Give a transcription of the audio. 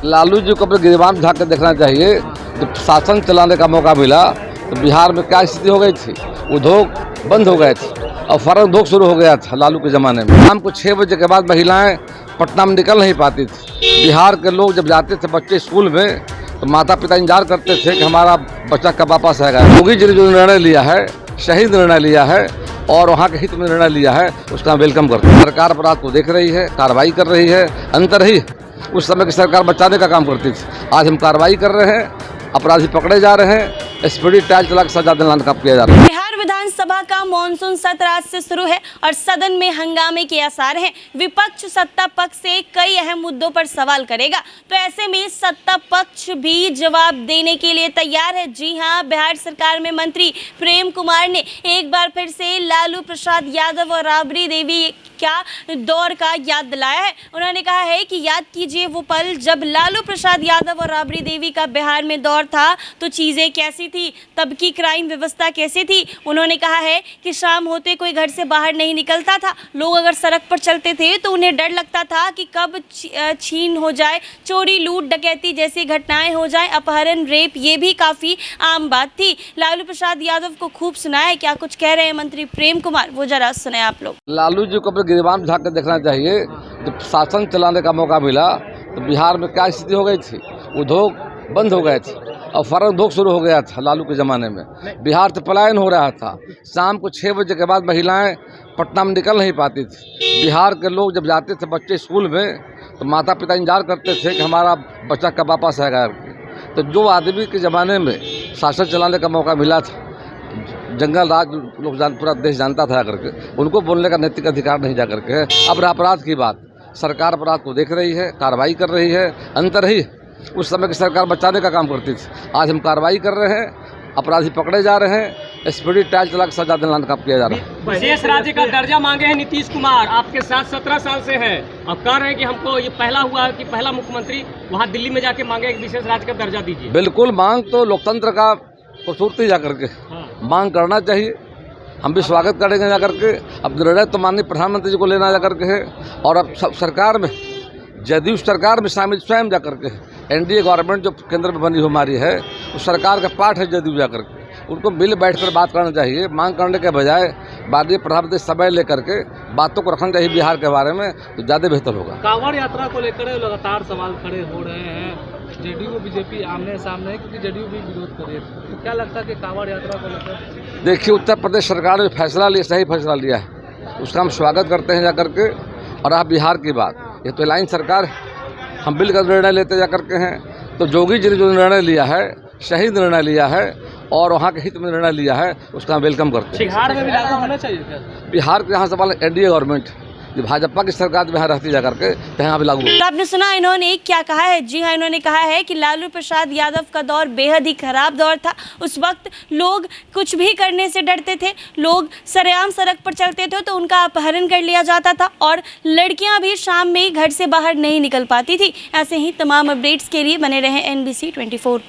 लालू जी को अपने गिरबान झाँक कर देखना चाहिए। जब शासन चलाने का मौका मिला तो बिहार में क्या स्थिति हो गई थी, उद्योग बंद हो गए थे और फर्म उद्योग शुरू हो गया था लालू के ज़माने में। शाम को 6 बजे के बाद महिलाएं पटना में निकल नहीं पाती थी। बिहार के लोग जब जाते थे बच्चे स्कूल में तो माता पिता इंतजार करते थे कि हमारा बच्चा कब वापस आएगा। योगी जी ने जो निर्णय लिया है, सही निर्णय लिया है और वहाँ के हित में निर्णय लिया है, उसका वेलकम करते हैं। सरकार अपराध को देख रही है, कार्रवाई कर रही है। अंतर ही उस समय की सरकार बचाने का काम करती थी। आज हम कार्रवाई कर रहे हैं, अपराधी पकड़े जा रहे हैं, स्पीडी ट्रायल चला के सजा दिलाने का किया जा रहा है। बिहार विधानसभा का मॉनसून सत्र आज से शुरू है और सदन में हंगामे के आसार हैं। विपक्ष सत्ता पक्ष से कई अहम मुद्दों पर सवाल करेगा, तो ऐसे में सत्ता पक्ष भी जवाब देने के लिए तैयार है। जी हां, बिहार सरकार में मंत्री प्रेम कुमार ने एक बार फिर से लालू प्रसाद यादव और राबड़ी देवी क्या दौर का याद दिलाया है। उन्होंने कहा है कि याद कीजिए वो पल जब लालू प्रसाद यादव और राबड़ी देवी का बिहार में दौर था तो चीज़ें कैसी थी, तब की क्राइम व्यवस्था कैसी थी। उन्होंने कहा है कि शाम होते कोई घर से बाहर नहीं निकलता था। लोग अगर सड़क पर चलते थे तो उन्हें डर लगता था कि कब छीन हो जाए, चोरी लूट डकैती जैसी घटनाएं हो जाए, अपहरण रेप ये भी काफ़ी आम बात थी। लालू प्रसाद यादव को खूब सुना है, क्या कुछ कह रहे हैं मंत्री प्रेम कुमार, वो जरा सुने आप लोग। लालू जी को अपने गिरबान झाँक कर देखना चाहिए। जब शासन चलाने का मौका मिला तो बिहार में क्या स्थिति हो गई थी, उद्योग बंद हो गए थे और फर्म उद्योग शुरू हो गया था लालू के ज़माने में। बिहार से पलायन हो रहा था। शाम को 6 बजे के बाद महिलाएं पटना में निकल नहीं पाती थी। बिहार के लोग जब जाते थे बच्चे स्कूल में तो माता पिता इंतजार करते थे कि हमारा बच्चा कब वापस आएगा। तो जो आदमी के ज़माने में शासन चलाने का मौका मिला था, जंगल राज लोग पूरा देश जानता था करके, उनको बोलने का नैतिक अधिकार नहीं जा करके। अब अपराध की बात, सरकार अपराध को देख रही है, कार्रवाई कर रही है। अंतर ही उस समय की सरकार बचाने का काम करती थी। आज हम कार्रवाई कर रहे हैं, अपराधी पकड़े जा रहे हैं, स्पीडी ट्रायल चला के सजा दिलाने का किया जा रहा है। विशेष राज्य का दर्जा मांगे हैं नीतीश कुमार, आपके साथ 17 साल से है। अब कह रहे हैं कि हमको ये पहला हुआ कि पहला मुख्यमंत्री वहाँ दिल्ली में जाके मांगे एक विशेष राज्य का दर्जा दीजिए। बिल्कुल, मांग तो लोकतंत्र का खूबसूरती जा करके मांग करना चाहिए। हम भी स्वागत करेंगे जा करके। अब निर्णय तो माननीय प्रधानमंत्री जी को लेना जा करके है और अब सरकार में, जदयू सरकार में शामिल स्वयं जा करके है। एनडीए गवर्नमेंट जो केंद्र में बनी हमारी है, उस सरकार का पार्ट है जदयू जा करके। उनको मिल बैठकर बात करना चाहिए। मांग करने के बजाय माननीय प्रधानमंत्री समय लेकर के बातों को रखना चाहिए बिहार के बारे में, तो ज़्यादा बेहतर होगा। कांवड़ यात्रा को लेकर लगातार सवाल खड़े हो रहे हैं। जेडीयू और बीजेपी आमने सामने है, क्योंकि जेडीयू भी विरोध कर रही है। तो क्या लगता है कि कांवड़ यात्रा को लेकर? देखिए, उत्तर प्रदेश सरकार ने फैसला लिया, सही फैसला लिया है, उसका हम स्वागत करते हैं जा करके। और आप बिहार की बात, ये तो लाइन सरकार है, हम बिल का निर्णय लेते जा करके हैं। तो योगी जी ने जो निर्णय लिया है, सही निर्णय लिया है और वहाँ के हित में निर्णय लिया है, उसका हम वेलकम करते हैं। बिहार में भी लागू होना चाहिए क्या? बिहार के यहाँ सवाल एनडीए गवर्नमेंट, जो भाजपा की सरकार बिहार रहती जा करके, तो यहाँ भी लागू होगा। तो आपने सुना इन्होंने क्या कहा है। जी हाँ, इन्होंने कहा है कि लालू प्रसाद यादव का दौर बेहद ही खराब दौर था। उस वक्त लोग कुछ भी करने से डरते थे। लोग सरेआम सड़क पर चलते थे तो उनका अपहरण कर लिया जाता था और लड़कियां भी शाम में घर से बाहर नहीं निकल पाती थी। ऐसे ही तमाम अपडेट्स के लिए बने रहें NBC 24।